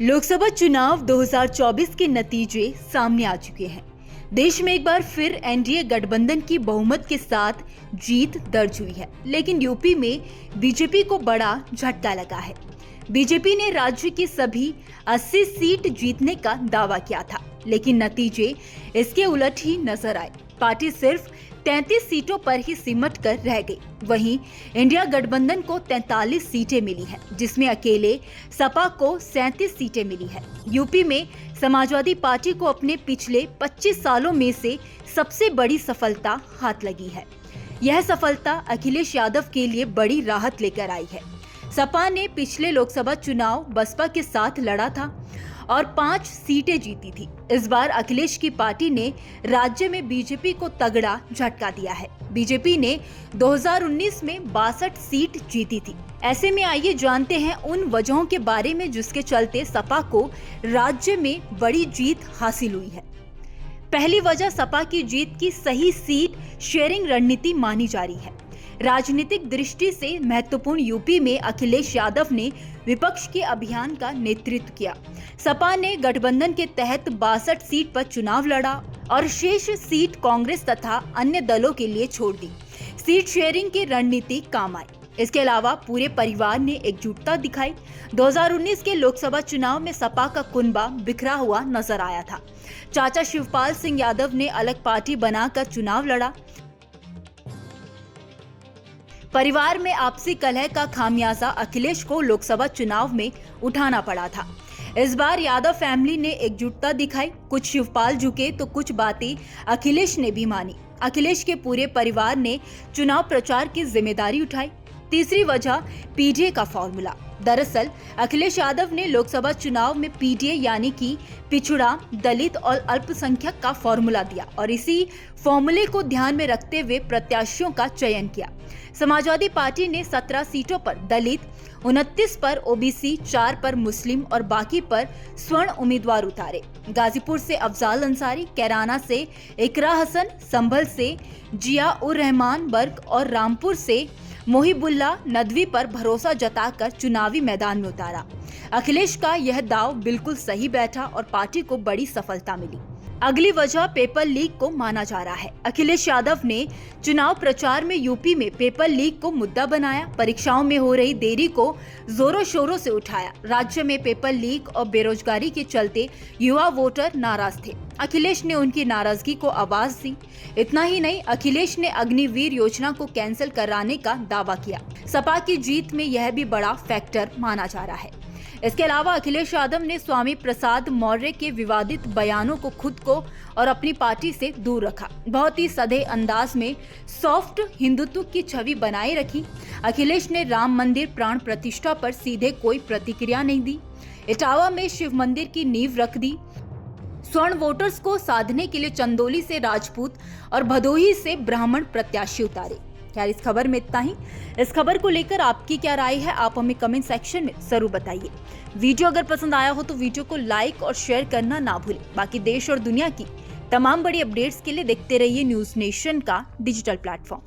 लोकसभा चुनाव 2024 के नतीजे सामने आ चुके हैं। देश में एक बार फिर एनडीए गठबंधन की बहुमत के साथ जीत दर्ज हुई है, लेकिन यूपी में बीजेपी को बड़ा झटका लगा है। बीजेपी ने राज्य की सभी 80 सीट जीतने का दावा किया था, लेकिन नतीजे इसके उलट ही नजर आए। पार्टी सिर्फ 33 सीटों पर ही सिमट कर रह गई। वहीं इंडिया गठबंधन को 43 सीटें मिली हैं, जिसमें अकेले सपा को 37 सीटें मिली है। यूपी में समाजवादी पार्टी को अपने पिछले 25 सालों में से सबसे बड़ी सफलता हाथ लगी है। यह सफलता अखिलेश यादव के लिए बड़ी राहत लेकर आई है। सपा ने पिछले लोकसभा चुनाव बसपा के साथ लड़ा था और 5 सीटें जीती थी। इस बार अखिलेश की पार्टी ने राज्य में बीजेपी को तगड़ा झटका दिया है। बीजेपी ने 2019 में 62 सीट जीती थी। ऐसे में आइए जानते हैं उन वजहों के बारे में जिसके चलते सपा को राज्य में बड़ी जीत हासिल हुई है। पहली वजह सपा की जीत की सही सीट शेयरिंग रणनीति मानी जा रही है। राजनीतिक दृष्टि से महत्वपूर्ण यूपी में अखिलेश यादव ने विपक्ष के अभियान का नेतृत्व किया। सपा ने गठबंधन के तहत 62 सीट पर चुनाव लड़ा और शेष सीट कांग्रेस तथा अन्य दलों के लिए छोड़ दी। सीट शेयरिंग की रणनीति काम आई। इसके अलावा पूरे परिवार ने एकजुटता दिखाई। 2019 के लोकसभा चुनाव में सपा का कुनबा बिखरा हुआ नजर आया था। चाचा शिवपाल सिंह यादव ने अलग पार्टी बनाकर चुनाव लड़ा। परिवार में आपसी कलह का खामियाजा अखिलेश को लोकसभा चुनाव में उठाना पड़ा था। इस बार यादव फैमिली ने एकजुटता दिखाई। कुछ शिवपाल झुके तो कुछ बातें अखिलेश ने भी मानी। अखिलेश के पूरे परिवार ने चुनाव प्रचार की जिम्मेदारी उठाई। तीसरी वजह पीडीए का फॉर्मूला। दरअसल अखिलेश यादव ने लोकसभा चुनाव में पीडीए यानी कि पिछड़ा, दलित और अल्पसंख्यक का फॉर्मूला दिया और इसी फॉर्मूले को ध्यान में रखते हुए प्रत्याशियों का चयन किया। समाजवादी पार्टी ने 17 सीटों पर दलित, 29 पर ओबीसी, 4 पर मुस्लिम और बाकी पर स्वर्ण उम्मीदवार उतारे। गाजीपुर से अफजाल अंसारी, कैराना से इकरा हसन, संभल से जिया उर रहमान बर्क और रामपुर से मोहिबुल्ला नदवी पर भरोसा जताकर चुनावी मैदान में उतारा। अखिलेश का यह दाव बिल्कुल सही बैठा और पार्टी को बड़ी सफलता मिली। अगली वजह पेपर लीक को माना जा रहा है। अखिलेश यादव ने चुनाव प्रचार में यूपी में पेपर लीक को मुद्दा बनाया। परीक्षाओं में हो रही देरी को जोरों शोरों से उठाया। राज्य में पेपर लीक और बेरोजगारी के चलते युवा वोटर नाराज थे। अखिलेश ने उनकी नाराजगी को आवाज दी। इतना ही नहीं, अखिलेश ने अग्निवीर योजना को कैंसिल कराने का दावा किया। सपा की जीत में यह भी बड़ा फैक्टर माना जा रहा है। इसके अलावा अखिलेश यादव ने स्वामी प्रसाद मौर्य के विवादित बयानों को खुद को और अपनी पार्टी से दूर रखा। बहुत ही सधे अंदाज में सॉफ्ट हिंदुत्व की छवि बनाए रखी। अखिलेश ने राम मंदिर प्राण प्रतिष्ठा पर सीधे कोई प्रतिक्रिया नहीं दी। इटावा में शिव मंदिर की नींव रख दी। स्वर्ण वोटर्स को साधने के लिए चंदौली से राजपूत और भदोही से ब्राह्मण प्रत्याशी उतारे। यार इस खबर में इतना ही। इस खबर को लेकर आपकी क्या राय है, आप हमें कमेंट सेक्शन में जरूर बताइए। वीडियो अगर पसंद आया हो तो वीडियो को लाइक और शेयर करना ना भूलें। बाकी देश और दुनिया की तमाम बड़ी अपडेट्स के लिए देखते रहिए न्यूज़ नेशन का डिजिटल प्लेटफॉर्म।